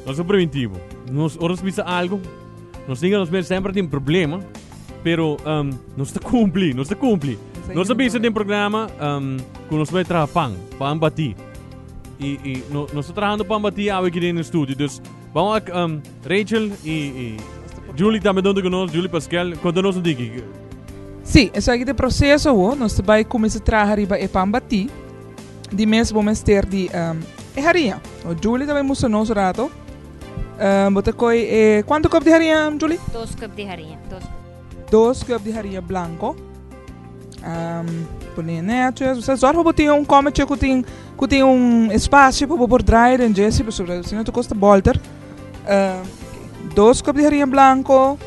Nosso preventivo. Nós horas pisa algo. Nós temos sempre tem problema, pero nós está cumpri. Nós pisa tem programa que nós vai trabalhar para ambatir. E nós estamos trabalhando para ambatir aqui no estúdio. Dus vamos Rachel e Julie também dando conosco, Julie Pascal, conta-nos um pouquinho. Sim, esse aqui é o processo, nós vai começar a trabalhar para ambatir. De mês vamos ter de harinha. O Julie também mostrou nosso rato. Quanto cup de harinha, Julie? 2 cup de harinha. 2 cup de harinha blanco. Você zorga para ter comete que tem espaço para pôr dryer em Jesse, senão tu custa bolter. 2 cup de harinha blanco.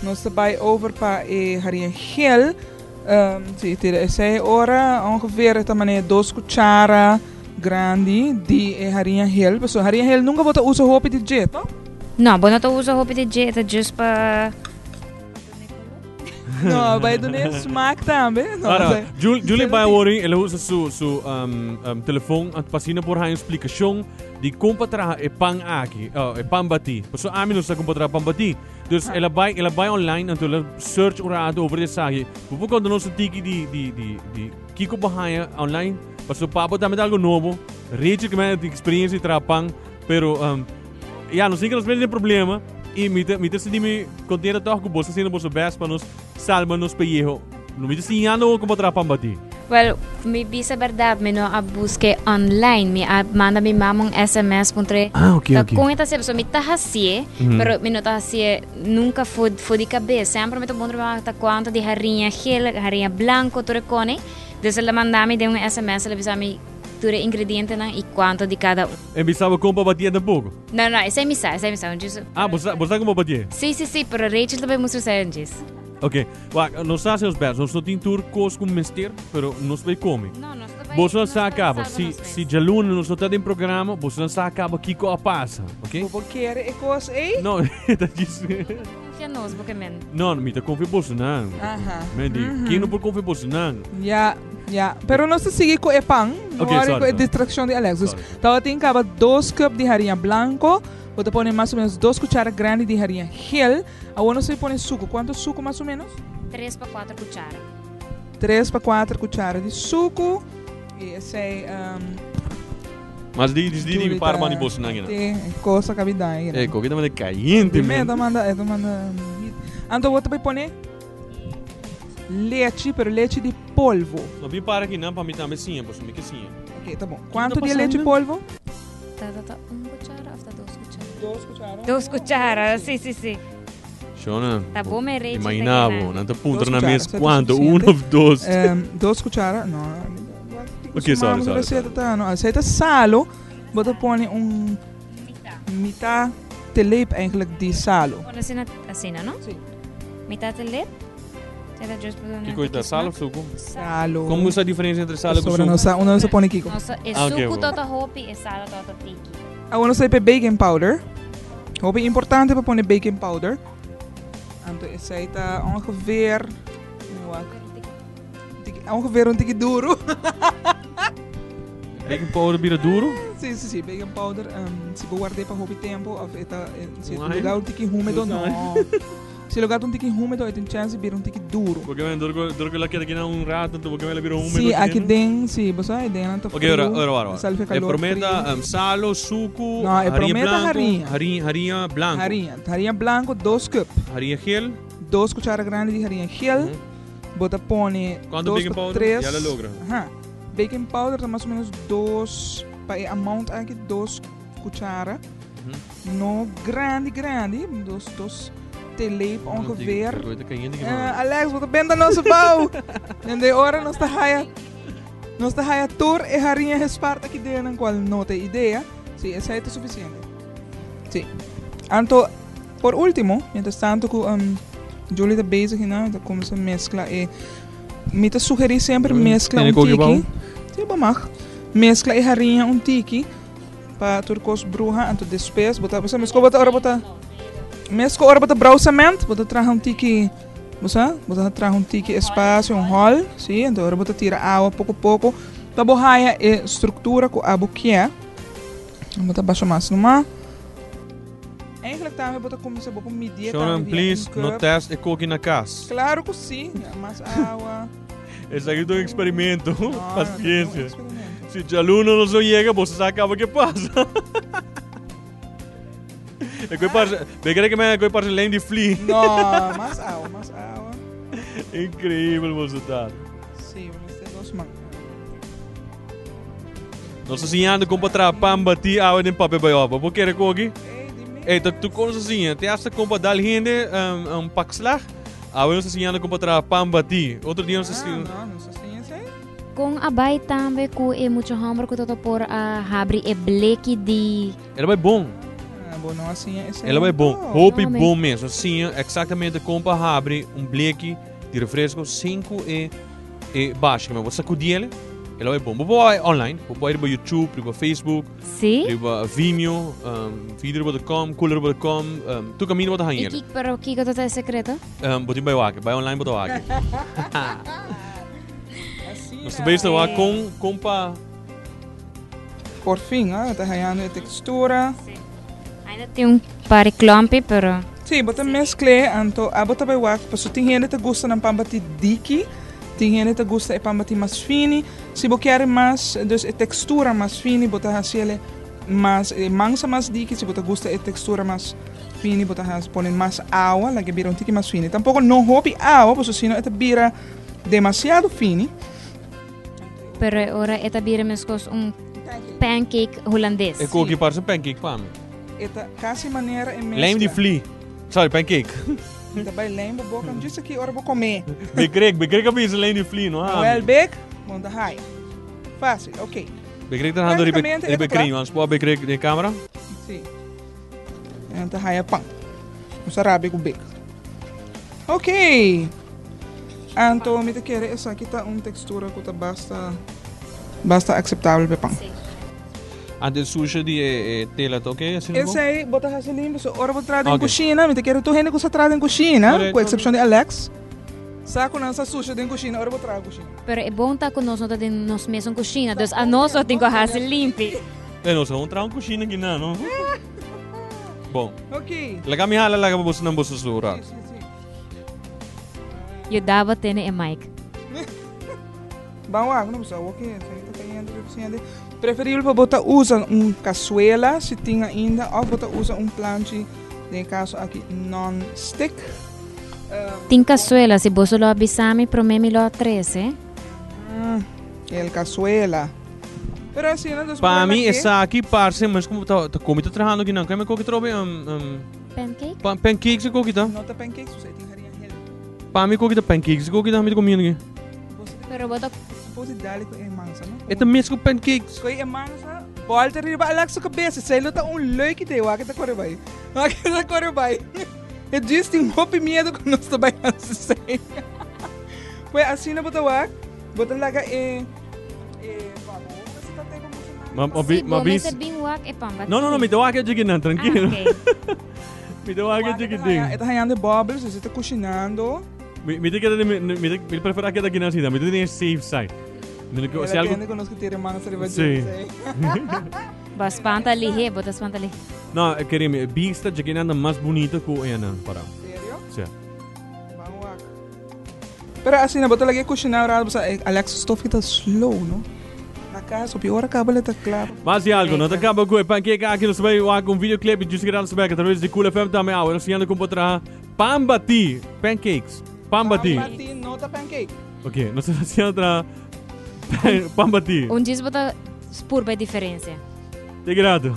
Nós vai over para harinha gel. Essa hora ongeveer também 2 cuchara grande de harinha gel. Pessoal, harinha gel nunca bota usa roupa de jet, não? Não, eu não uso roupa de jet, just para... Não, vai do nem smaak também. Julie vai horen, ela usa su telefone at pasina por haar explicação de como trabalhar e pang aqui, e pang bati. Pessoal, a mim não sabe como trabalhar pang bati. Dus ela vai online, então ela search urado over de sage. Por quando nós tiki de kiko bahaya online, pessoal, papo também algo novo. Rede que me experiência de trabalhar, pero nós temos mesmo problema. E me se dime contenta toch que você sendo você best para nos salva nos pellejo. Não me disse ano como trabalhar bati. Well, me bisa verdade, me não a busque online, me manda mi mama um SMS contra. Ok. Com esta se me tá assim, pero me não tá assim nunca foi de cabeça. Sempre me tô bom trabalhar tá quanto de harinha gel, harinha blanco, tudo cone. Desde ela mandar me de um SMS, ela avisa me tudo ingrediente e quanto de cada um. E me sabe como batia de pouco? Não, esse é missa. Você como batia? Sim, pero Rachel também mostrou isso. Ok, nós fazemos bem, nós não temos tour coisas como mestre, pero nós vai comer. Não, nós também. Você não acaba, se de aluno nós estamos em programa, você não acaba aqui com a passa, ok? Vou querer coisa aí? Não, está dizendo. Confia nos, porque men. Não, me tá confia você não. Quem não pode confiar você não? Pero nós seguimos com o pão, não é distração de Alex. Então tem que 2 cup de harinha blanco. Você põe mais ou menos 2 cucharas grandes de harinha gel. Agora você põe suco. Quanto suco mais ou menos? 3 para 4 cucharas. 3 para 4 cucharas de suco. E esse Mas diz para mani bolsa não, coisa cavidade. Comida mais caliente, Pimenta manda. Então você vai pôr leite, pero leite de polvo. Não vi para aqui não, para mim também sim, posso me que sim. Ok, tá bom. Quanto de leite de polvo? Tá 1 cuchara ou 2 cucharas? 2 cucharas. 2 cucharas, sim. Shona. Tá bom, me Rachel. Imaginavo, não te punto na mesa quanto? 1 ou 2? 2 cucharas, não. Ok, sorry. Aceita salo, você põe metade de leite eigenlijk de salo. Assim, não? Sim. Metade de leite? Que coisa, sal ou suco? Salo. Como é a diferença entre sal e suco? Não se põe aqui. Nossa, é suco tota hopi e sal tota tiki. Agora você põe baking powder. Hopi importante para pôr baking powder. Então esse aí tá ongeveer um tique duro. Baking powder vira duro? Sim, baking powder. Se guardar para hopi tempo, se lugar um tique úmido, não. Se lugar um tique úmido, tem chance de vir um tique duro. Porque duro que ela quer aqui um rato, então porque ela vira úmido. Sim, aqui dentro, sim, você aí dentro. Ok, ora. É prometa salo, suco, harinha blanco. Harinha blanco, 2 cup. Harinha gel. 2 cucharas grandes de harinha gel. Bota põe. Quanto baking powder? 3. Já logra. Baking powder tá mais ou menos 2, para amount aqui 2 cucharas. No grande, 2 te leep ongeveer. Alex, wat ben dan onze bouw? En de hora nos está haya tour e harinha respart aqui dentro, qual não tem ideia. Sim, essa é suficiente. Sim. Anto, por último, mientras tanto, Julie está bezig, então começa a mesclar e me te sugerir sempre mescla tiki. Sim, mag. Mescla e harinha tiki para turcos bruja, anto después, você mescla ora Mesco ora bota brausamento, bota traga tiki, bota traga tiki espaço, hall, sim, então ora bota tira água pouco a pouco, tá borraia e estrutura com a buquia, bota baixa mais numa, Eigenlijk também bota como se boca medir Shonan, please, no test e coque na casa. Claro que sim, mas água. Esse aqui é um experimento. Paciência. Não, não é um Se o aluno não chega, você acaba que passa. É que passa, que me passa além de flea. não, mas água. Incrível você tá. Sim, vamos ter dois mãos. Nós ensinando como para pambati água de papel baioba. Por que é coque? Ei, dime. Ei, tu conosas te essa como dar gente pakslag. Água nós ensinando como para pambati. Outro dia nós ensinando. Não sei se é isso aí. Kung abay tambe ku e mucho hammer ko toto por a habri e bleki di Ela vai bom. Bom, não assim é isso aí. Ela vai bom. Oh, Roupa Não, bom mesmo. Assim, exatamente como para abrir bleque de refresco 5 e baixo. Mas você sacudir ele, ela vai bom. Você pode online, você pode ir para YouTube, ir para Facebook, si? ir para Vimeo, video.com, cooler.com, tu caminho para hang ele. Ikik pero kiko toto é secreto? Você vai wake, vai online para wake. Assim, Nós também estamos com para por fim, está ganhando a textura. Ainda tem pare clumpy pero Sim, bota mescla, então a bota vai wak, porque tem gente que gosta de pambati diki, tem gente que gosta de pambati mais fini. Se você quer mais, dus a textura mais fini, bota hasele mais mangsa mais diki, se você gosta de textura mais fini, bota ponen mais água, lá que vira tiki mais fini. Tampouco não roupe água, porque senão esta vira demasiado fini. pero ora eta bira meskos pancake holandês. é coque para ser pancake para mim. Esta quase maneira é mescla. Lame de flea. Sorry, pancake. Esta vai lembra boca, disso aqui ora vou comer. Bekrek que bisa lame de flea, não é? Well, big, monta high. Fácil, ok. Bekrek dan hando Praticamente é bekring, want spot bekrek de camera. Sim. Monta high pang. Usa rabi com big. Ok. Então, me te quer essa aqui tá textura que tá basta aceitável para pang. Antes sushi de tela, ok? Assim não Esse aí, bota essa limpa, so ora vou trazer em Ok. cozinha, me te quer tu gente que trazer em cozinha, Correto. com exceção de Alex. Saco não essa sushi de cozinha, ora vou trazer cozinha. Pero é bom tá conosco de nos mesmos cozinha, dus a nós só tem que fazer limpi. É, nós vamos entrar um coxinha aqui, não? Bom, Ok. laga mi hala laga babos ng boso sura. Sim. Eu dava tene e Mike. Bom, não precisa, ok. Preferível para botar usa caçuela, se tem ainda, ou botar usa planche, no caso aqui non-stick. Tem caçuela, se você lo avisame, promemi lo 13. El caçuela. Pero assim, não Para mim, essa aqui parece, mas como tá comida trabajando aqui não, que me coque trobe Pancake? pancakes e coque tá. Não tá pancakes, você tem haria hel. Para mim coque tá pancakes e coque tá me comendo aqui. Pero bota Pode dar com a mansa, não? É também com pancakes. Com a mansa, volta riba Alex sa cabeça, sei lá tá leuk idee, waar kita corre bij. Waar kita corre bij. Het diz tem hopi medo com nós também assim. Foi assim na bota wak, bota laga Mabis. Você bem wak e pambat. Não, me dá aqui aqui não, tranquilo. Ok. Me dá aqui aqui ding. Ito hayando bubbles, você tá cozinhando. Me te queda me prefiro aqui daqui na cidade, me te tem safe side. Se Ela algo tende conosco ter mansa riba Sim. Bas espanta ali, bota espanta ali. não, querem vista de que anda mais bonita que ela para. Sério? Sim. Vamos wak. Pero assim na bota lagi cozinando, Alex stove kita slow, no? Na casa, pior acaba le tá claro. Mas e algo, não te acaba com pancake aqui no sabai com videoclip de Jusque Dance Back através de Cool FM também, eu sei como botar pambati, pancakes, pambati. Pambati, nota pancake. Ok, não sei se outra pambati. Um dia bota spur by diferença. De grado.